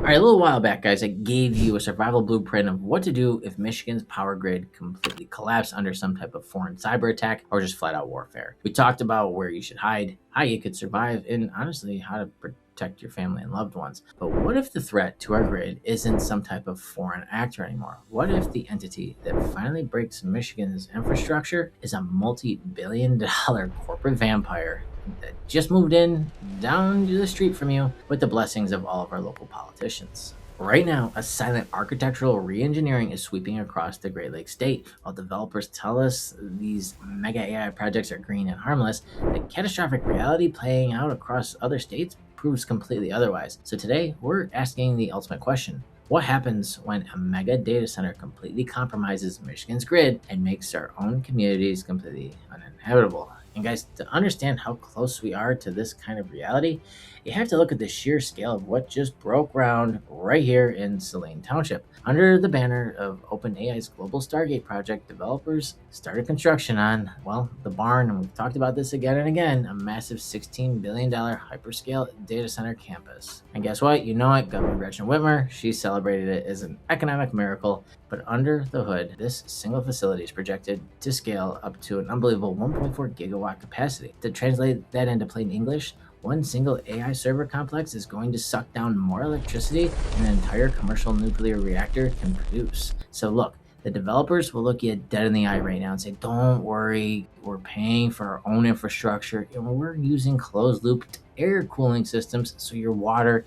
All right, a little while back, guys, I gave you a survival blueprint of what to do if Michigan's power grid completely collapsed under some type of foreign cyber attack or just flat out warfare. We talked about where you should hide, how you could survive, and honestly, how to protect your family and loved ones. But what if the threat to our grid isn't some type of foreign actor anymore? What if the entity that finally breaks Michigan's infrastructure is a multi-billion-dollar corporate vampire that just moved in down the street from you with the blessings of all of our local politicians? Right now, a silent architectural re-engineering is sweeping across the Great Lakes state. While developers tell us these mega AI projects are green and harmless, the catastrophic reality playing out across other states proves completely otherwise. So today, we're asking the ultimate question. What happens when a mega data center completely compromises Michigan's grid and makes our own communities completely uninhabitable? And guys, to understand how close we are to this kind of reality, you have to look at the sheer scale of what just broke ground right here in Saline Township. Under the banner of OpenAI's Global Stargate project, developers started construction on, well, the barn, and we've talked about this again and again, a massive $16 billion hyperscale data center campus. And guess what? You know it, Governor Gretchen Whitmer, she celebrated it as an economic miracle. But under the hood, this single facility is projected to scale up to an unbelievable 1.4 gigawatt capacity. To translate that into plain English, one single AI server complex is going to suck down more electricity than an entire commercial nuclear reactor can produce. So look, the developers will look you dead in the eye right now and say, don't worry, we're paying for our own infrastructure and we're using closed loop air cooling systems so your water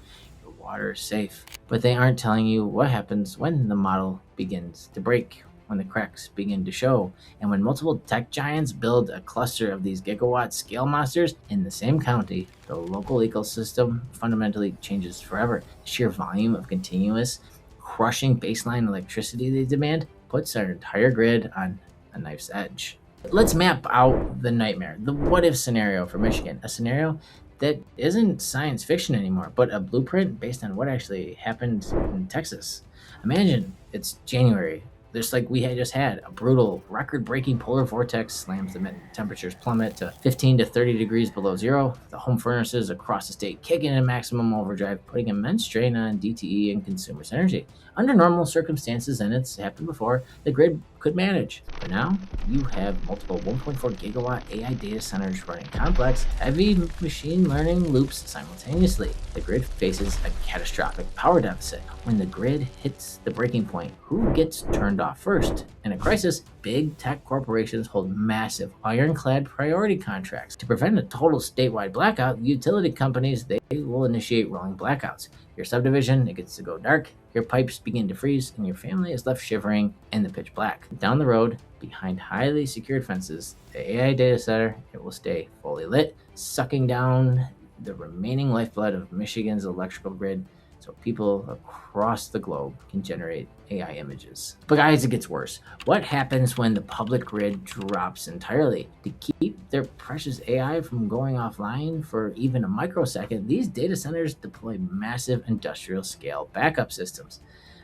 is safe. But they aren't telling you what happens when the model begins to break, when the cracks begin to show, and when multiple tech giants build a cluster of these gigawatt scale monsters in the same county. The local ecosystem fundamentally changes forever. The sheer volume of continuous, crushing baseline electricity they demand puts our entire grid on a knife's edge. Let's map out the nightmare, the what if scenario for Michigan, a scenario that isn't science fiction anymore, but a blueprint based on what actually happened in Texas. Imagine it's January. Just like we had just had a brutal, record-breaking polar vortex slams the temperatures plummet to 15 to 30 degrees below zero. The home furnaces across the state kicking in maximum overdrive, putting immense strain on DTE and consumers' energy. Under normal circumstances, and it's happened before, the grid could manage. But now you have multiple 1.4 gigawatt AI data centers running complex, heavy machine learning loops simultaneously. The grid faces a catastrophic power deficit. When the grid hits the breaking point, who gets turned off first? In a crisis, big tech corporations hold massive ironclad priority contracts. To prevent a total statewide blackout, utility companies, they will initiate rolling blackouts. Your subdivision, it gets to go dark, your pipes begin to freeze, and your family is left shivering in the pitch black. Down the road, behind highly secured fences, the AI data center, it will stay fully lit, sucking down the remaining lifeblood of Michigan's electrical grid so people across the globe can generate AI images. But guys, it gets worse. What happens when the public grid drops entirely? To keep their precious AI from going offline for even a microsecond, these data centers deploy massive industrial scale backup systems.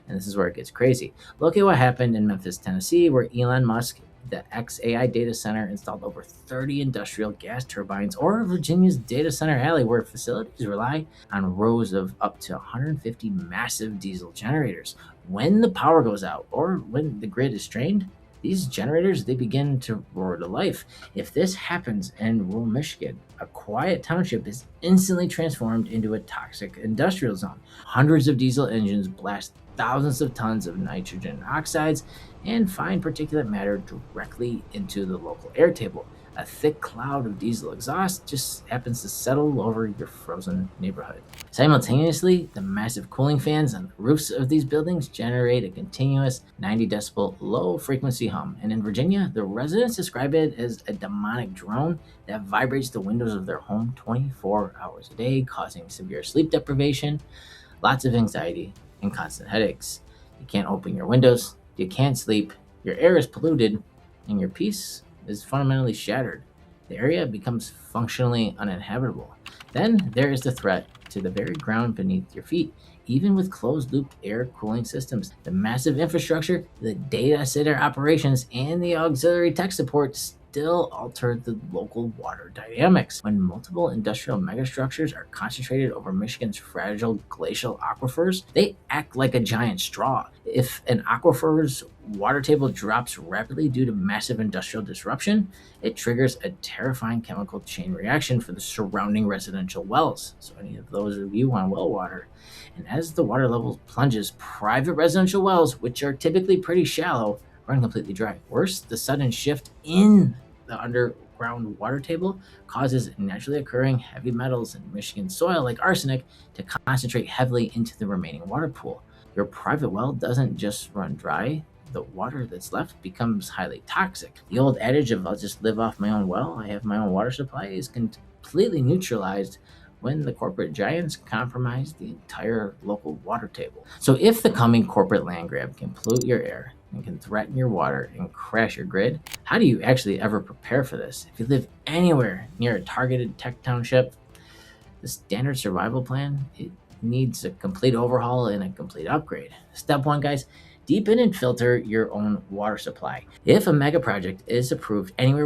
And this is where it gets crazy. Look at what happened in Memphis, Tennessee, where Elon Musk, the XAI data center, installed over 30 industrial gas turbines, or Virginia's data center alley, where facilities rely on rows of up to 150 massive diesel generators. When the power goes out or when the grid is strained, these generators, they begin to roar to life. If this happens in rural Michigan, a quiet township is instantly transformed into a toxic industrial zone. Hundreds of diesel engines blast thousands of tons of nitrogen oxides and fine particulate matter directly into the local air table. A thick cloud of diesel exhaust just happens to settle over your frozen neighborhood. Simultaneously, the massive cooling fans on the roofs of these buildings generate a continuous 90 decibel low frequency hum. And in Virginia, the residents describe it as a demonic drone that vibrates the windows of their home 24 hours a day, causing severe sleep deprivation, lots of anxiety, and constant headaches. You can't open your windows, you can't sleep, your air is polluted, and your peace is fundamentally shattered. The area becomes functionally uninhabitable. Then there is the threat to the very ground beneath your feet. Even with closed-loop air cooling systems, the massive infrastructure, the data center operations, and the auxiliary tech support still alter the local water dynamics. When multiple industrial megastructures are concentrated over Michigan's fragile glacial aquifers, they act like a giant straw. If an aquifer's water table drops rapidly due to massive industrial disruption, it triggers a terrifying chemical chain reaction for the surrounding residential wells. So any of those of you on well water. And as the water level plunges, private residential wells, which are typically pretty shallow, run completely dry. Worse, the sudden shift in the underground water table causes naturally occurring heavy metals in Michigan soil like arsenic to concentrate heavily into the remaining water pool. Your private well doesn't just run dry, the water that's left becomes highly toxic. The old adage of I'll just live off my own well, I have my own water supply, is completely neutralized when the corporate giants compromise the entire local water table. So if the coming corporate land grab can pollute your air and can threaten your water and crash your grid, how do you actually ever prepare for this? If you live anywhere near a targeted tech township, the standard survival plan, it needs a complete overhaul and a complete upgrade. Step one, guys, deepen and filter your own water supply. If a mega project is approved anywhere